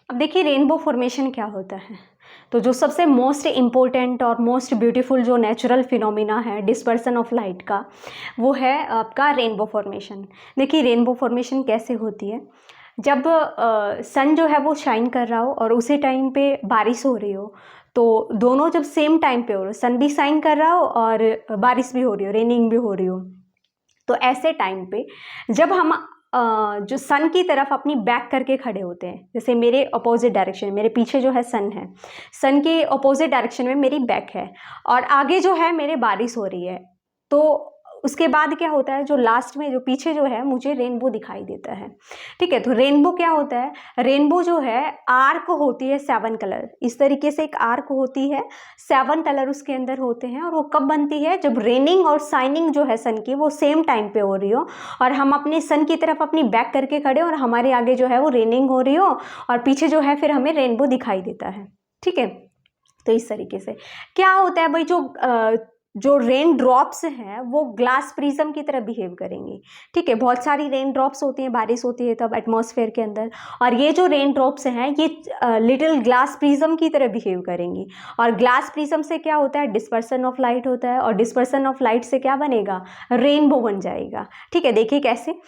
अब देखिए rainbow formation क्या होता है। तो जो सबसे मोस्ट इम्पोर्टेंट और मोस्ट ब्यूटीफुल जो नेचुरल फिनोमिना है डिस्पर्सन ऑफ लाइट का, वो है आपका रेनबो फॉर्मेशन। देखिए रेनबो फॉर्मेशन कैसे होती है, जब सन जो है वो शाइन कर रहा हो और उसी टाइम पे बारिश हो रही हो, तो दोनों जब सेम टाइम पे हो रहे हो, सन भी शाइन कर रहा हो और बारिश भी हो रही हो, रेनिंग भी हो रही हो, तो ऐसे टाइम पे जब हम जो सन की तरफ अपनी बैक करके खड़े होते हैं, जैसे मेरे अपोजिट डायरेक्शन, मेरे पीछे जो है सन है, सन के अपोजिट डायरेक्शन में मेरी बैक है और आगे जो है मेरे बारिश हो रही है, तो उसके बाद क्या होता है, जो लास्ट में जो पीछे जो है मुझे रेनबो दिखाई देता है। ठीक है, तो रेनबो क्या होता है, रेनबो जो है आर्क होती है 7 कलर, इस तरीके से एक आर्क होती है, 7 कलर उसके अंदर होते हैं। और वो कब बनती है, जब रेनिंग और शाइनिंग जो है सन की वो सेम टाइम पे हो रही हो और हम अपने सन की तरफ अपनी बैक करके खड़े और हमारे आगे जो है वो रेनिंग हो रही हो और पीछे जो है फिर हमें रेनबो दिखाई देता है। ठीक है, तो इस तरीके से क्या होता है भाई, जो रेन ड्रॉप्स हैं वो ग्लास प्रिज्म की तरह बिहेव करेंगी। ठीक है, बहुत सारी रेन ड्रॉप्स होती हैं, बारिश होती है तब एटमॉस्फेयर के अंदर, और ये जो रेन ड्रॉप्स हैं ये लिटिल ग्लास प्रिज्म की तरह बिहेव करेंगी। और ग्लास प्रिज्म से क्या होता है, डिस्पर्सन ऑफ लाइट होता है, और डिस्पर्सन ऑफ लाइट से क्या बनेगा, रेनबो बन जाएगा। ठीक है, देखिए कैसे,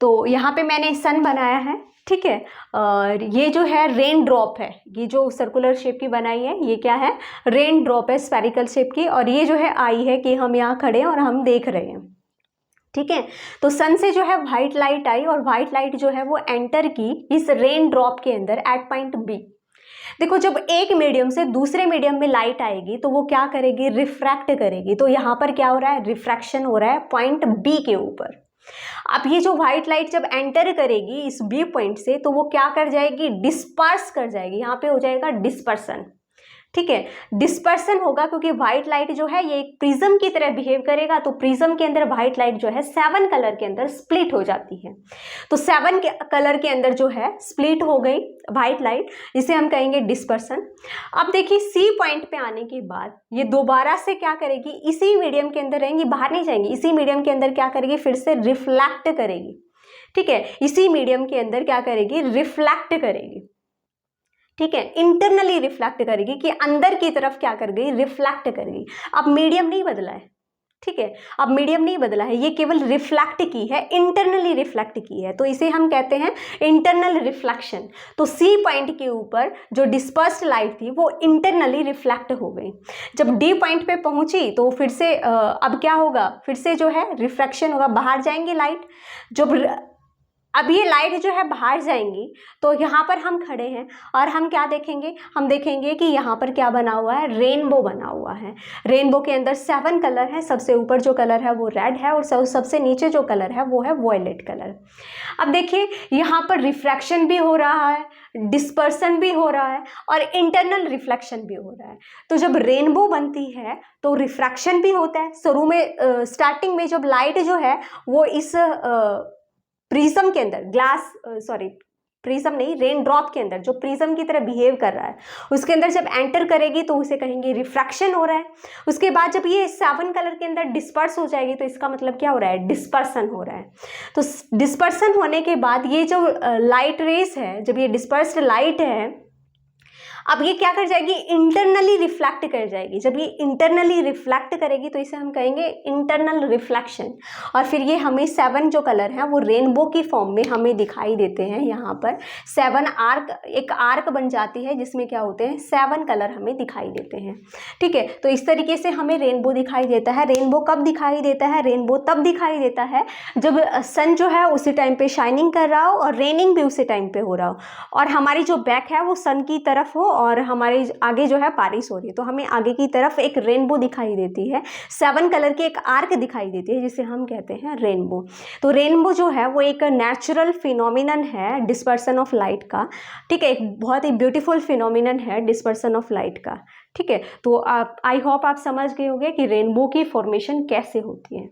तो यहाँ पे मैंने सन बनाया है। ठीक है, और ये जो है रेन ड्रॉप है, ये जो सर्कुलर शेप की बनाई है ये क्या है, रेन ड्रॉप है स्फेरिकल शेप की, और ये जो है आई है कि हम यहाँ खड़े हैं और हम देख रहे हैं। ठीक है, तो सन से जो है व्हाइट लाइट आई और व्हाइट लाइट जो है वो एंटर की इस रेन ड्रॉप के अंदर एट पॉइंट बी। देखो जब एक मीडियम से दूसरे मीडियम में लाइट आएगी तो वो क्या करेगी, रिफ्रैक्ट करेगी। तो यहाँ पर क्या हो रहा है, रिफ्रैक्शन हो रहा है पॉइंट बी के ऊपर। अब ये जो व्हाइट लाइट जब एंटर करेगी इस बी पॉइंट से, तो वो क्या कर जाएगी, डिस्पर्स कर जाएगी, यहाँ पे हो जाएगा डिस्पर्सन। ठीक है, डिस्पर्सन होगा क्योंकि व्हाइट लाइट जो है ये एक प्रिज्म की तरह बिहेव करेगा, तो प्रिज्म के अंदर व्हाइट लाइट जो है 7 कलर के अंदर स्प्लिट हो जाती है। तो 7 कलर के अंदर जो है स्प्लिट हो गई व्हाइट लाइट, इसे हम कहेंगे डिस्पर्सन। अब देखिए सी पॉइंट पे आने के बाद ये दोबारा से क्या करेगी, इसी मीडियम के अंदर रहेंगी, बाहर नहीं जाएंगी, इसी मीडियम के अंदर क्या करेगी, फिर से रिफ्लेक्ट करेगी। ठीक है, इसी मीडियम के अंदर क्या करेगी, रिफ्लेक्ट करेगी। ठीक है, इंटरनली रिफ्लेक्ट करेगी कि अंदर की तरफ क्या कर गई, रिफ्लेक्ट करेगी। अब मीडियम नहीं बदला है। ठीक है, अब मीडियम नहीं बदला है, ये केवल रिफ्लेक्ट की है, इंटरनली रिफ्लेक्ट की है, तो इसे हम कहते हैं इंटरनल रिफ्लेक्शन। तो सी पॉइंट के ऊपर जो डिस्पर्स्ड लाइट थी वो इंटरनली रिफ्लेक्ट हो गई। जब डी पॉइंट पे पहुंची तो फिर से अब क्या होगा, फिर से जो है रिफ्रैक्शन होगा, बाहर जाएंगे लाइट। जब अब ये लाइट जो है बाहर जाएंगी तो यहाँ पर हम खड़े हैं और हम क्या देखेंगे, हम देखेंगे कि यहाँ पर क्या बना हुआ है, रेनबो बना हुआ है। रेनबो के अंदर 7 कलर है, सबसे ऊपर जो कलर है वो रेड है और सबसे नीचे जो कलर है वो है वॉयलेट कलर। अब देखिए यहाँ पर रिफ्रैक्शन भी हो रहा है, डिस्पर्सन भी हो रहा है और इंटरनल रिफ्लेक्शन भी हो रहा है। तो जब रेनबो बनती है तो रिफ्रैक्शन भी होता है। शुरू में स्टार्टिंग में जब लाइट जो है वो इस प्रिज्म के अंदर प्रिज्म नहीं, रेन ड्रॉप के अंदर जो प्रिज्म की तरह बिहेव कर रहा है उसके अंदर जब एंटर करेगी तो उसे कहेंगे रिफ्रैक्शन हो रहा है। उसके बाद जब ये 7 कलर के अंदर डिस्पर्स हो जाएगी तो इसका मतलब क्या हो रहा है, डिस्पर्सन हो रहा है। तो डिस्पर्सन होने के बाद ये जो लाइट रेस है, जब ये डिस्पर्स्ड लाइट है, अब ये क्या कर जाएगी, इंटरनली रिफ्लेक्ट कर जाएगी। जब ये इंटरनली रिफ्लेक्ट करेगी तो इसे हम कहेंगे इंटरनल रिफ्लेक्शन। और फिर ये हमें 7 जो कलर हैं वो रेनबो की फॉर्म में हमें दिखाई देते हैं। यहाँ पर 7 आर्क, एक आर्क बन जाती है जिसमें क्या होते हैं, 7 कलर हमें दिखाई देते हैं। ठीक है, तो इस तरीके से हमें रेनबो दिखाई देता है। रेनबो कब दिखाई देता है, रेनबो तब दिखाई देता है जब सन जो है उसी टाइम पे शाइनिंग कर रहा हो और रेनिंग भी उसी टाइम पे हो रहा हो और हमारी जो बैक है वो सन की तरफ हो और हमारे आगे जो है बारिश हो रही है, तो हमें आगे की तरफ एक रेनबो दिखाई देती है। 7 कलर की एक आर्क दिखाई देती है जिसे हम कहते हैं रेनबो। तो रेनबो जो है वो एक नेचुरल फिनोमिनन है डिस्पर्सन ऑफ लाइट का। ठीक है, एक बहुत ही ब्यूटीफुल फिनोमिनन है डिस्पर्सन ऑफ लाइट का। ठीक है, तो आप आई होप आप समझ गए होंगे कि रेनबो की फॉर्मेशन कैसे होती है।